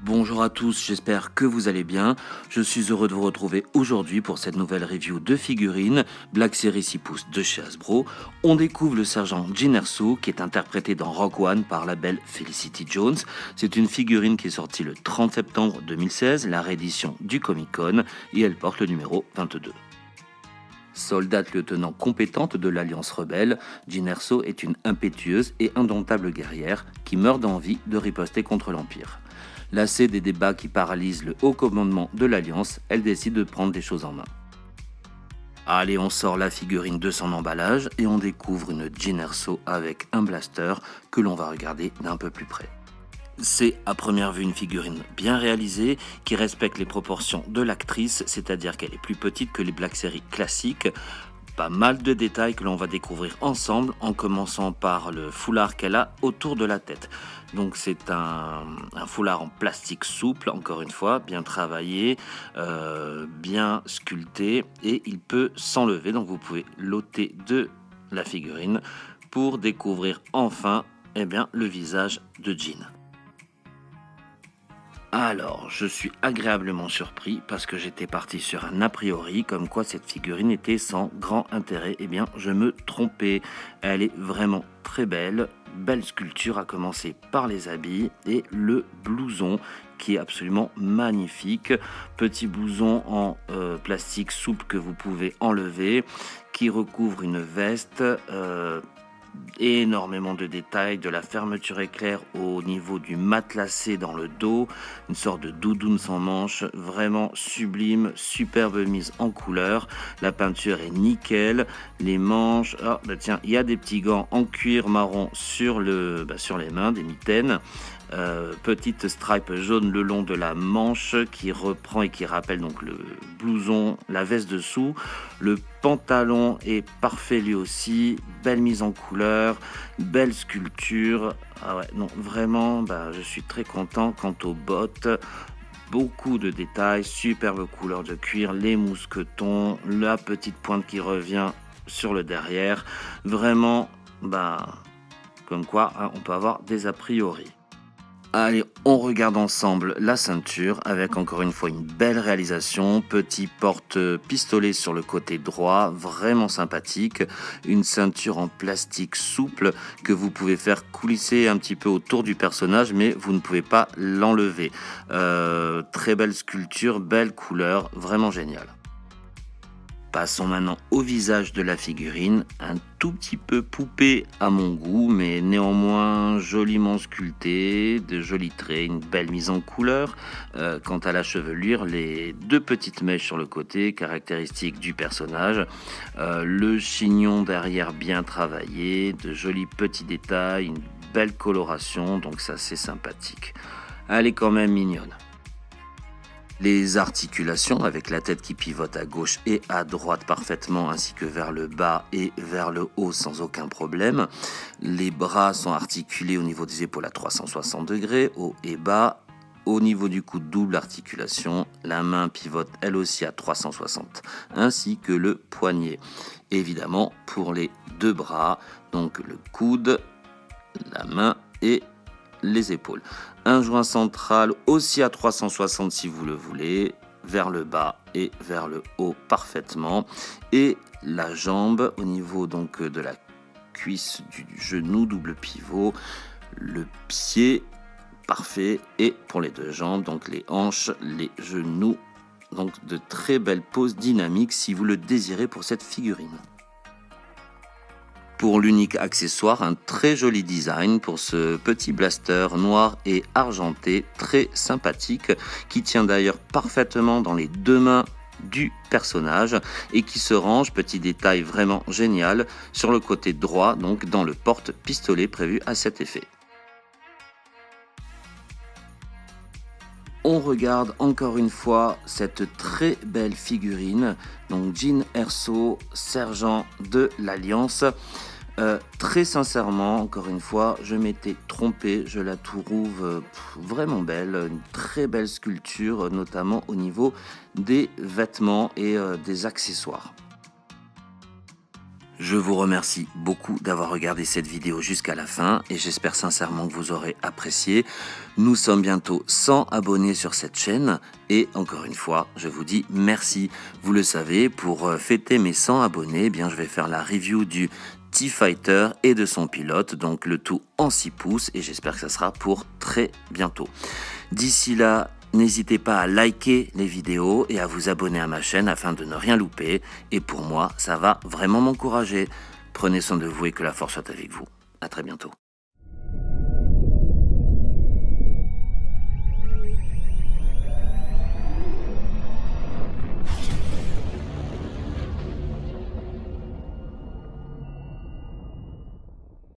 Bonjour à tous, j'espère que vous allez bien. Je suis heureux de vous retrouver aujourd'hui pour cette nouvelle review de figurines Black Series 6 pouces de chez Hasbro. On découvre le sergent Jyn Erso qui est interprété dans Rogue One par la belle Felicity Jones. C'est une figurine qui est sortie le 30 septembre 2016, la réédition du Comic Con, et elle porte le numéro 22. Soldate lieutenant compétente de l'Alliance rebelle, Jyn Erso est une impétueuse et indomptable guerrière qui meurt d'envie de riposter contre l'Empire. Lassée des débats qui paralysent le haut commandement de l'Alliance, elle décide de prendre les choses en main. Allez, on sort la figurine de son emballage et on découvre une Jyn Erso avec un blaster que l'on va regarder d'un peu plus près. C'est à première vue une figurine bien réalisée qui respecte les proportions de l'actrice, c'est-à-dire qu'elle est plus petite que les Black Series classiques. Pas mal de détails que l'on va découvrir ensemble, en commençant par le foulard qu'elle a autour de la tête. Donc c'est un foulard en plastique souple, encore une fois, bien travaillé, bien sculpté, et il peut s'enlever. Donc vous pouvez l'ôter de la figurine pour découvrir enfin le visage de Jyn. Alors, je suis agréablement surpris parce que j'étais parti sur un a priori comme quoi cette figurine était sans grand intérêt. Eh bien, je me trompais. Elle est vraiment très belle. Belle sculpture à commencer par les habits et le blouson qui est absolument magnifique. Petit blouson en plastique souple que vous pouvez enlever, qui recouvre une veste. Énormément de détails, de la fermeture éclair au niveau du matelassé dans le dos, une sorte de doudoune sans manches, vraiment sublime, superbe mise en couleur, la peinture est nickel, les manches, tiens, il y a des petits gants en cuir marron sur les mains, des mitaines. Petite stripe jaune le long de la manche qui reprend et qui rappelle donc le blouson, la veste dessous. Le pantalon est parfait lui aussi, belle mise en couleur, belle sculpture. Ah ouais, non, vraiment, je suis très content. Quant aux bottes, beaucoup de détails, superbe couleur de cuir, les mousquetons, la petite pointe qui revient sur le derrière. Vraiment, comme quoi, on peut avoir des a priori. Allez, on regarde ensemble la ceinture avec encore une fois une belle réalisation, petit porte-pistolet sur le côté droit, vraiment sympathique, une ceinture en plastique souple que vous pouvez faire coulisser un petit peu autour du personnage mais vous ne pouvez pas l'enlever. Très belle sculpture, belle couleur, vraiment génial. Passons maintenant au visage de la figurine, un tout petit peu poupée à mon goût, mais néanmoins joliment sculpté, de jolis traits, une belle mise en couleur. Quant à la chevelure, les deux petites mèches sur le côté, caractéristiques du personnage. Le chignon derrière bien travaillé, de jolis petits détails, une belle coloration, donc ça c'est sympathique. Elle est quand même mignonne. Les articulations avec la tête qui pivote à gauche et à droite parfaitement ainsi que vers le bas et vers le haut sans aucun problème. Les bras sont articulés au niveau des épaules à 360 degrés, haut et bas. Au niveau du coude, double articulation. La main pivote elle aussi à 360 ainsi que le poignet. Évidemment pour les deux bras, donc le coude, la main et les épaules. Un joint central aussi à 360 si vous le voulez, vers le bas et vers le haut parfaitement. Et la jambe au niveau donc de la cuisse du genou, double pivot, le pied parfait et pour les deux jambes, donc les hanches, les genoux. Donc de très belles poses dynamiques si vous le désirez pour cette figurine. Pour l'unique accessoire, un très joli design pour ce petit blaster noir et argenté, très sympathique, qui tient d'ailleurs parfaitement dans les deux mains du personnage et qui se range, petit détail vraiment génial, sur le côté droit, donc dans le porte-pistolet prévu à cet effet. On regarde encore une fois cette très belle figurine, donc Jyn Erso, sergent de l'Alliance. Très sincèrement, encore une fois, je m'étais trompé, je la trouve vraiment belle, une très belle sculpture, notamment au niveau des vêtements et des accessoires. Je vous remercie beaucoup d'avoir regardé cette vidéo jusqu'à la fin et j'espère sincèrement que vous aurez apprécié. Nous sommes bientôt 100 abonnés sur cette chaîne et encore une fois, je vous dis merci. Vous le savez, pour fêter mes 100 abonnés, eh bien, je vais faire la review du T-Fighter et de son pilote, donc le tout en 6 pouces et j'espère que ça sera pour très bientôt. D'ici là, n'hésitez pas à liker les vidéos et à vous abonner à ma chaîne afin de ne rien louper. Et pour moi, ça va vraiment m'encourager. Prenez soin de vous et que la force soit avec vous. À très bientôt.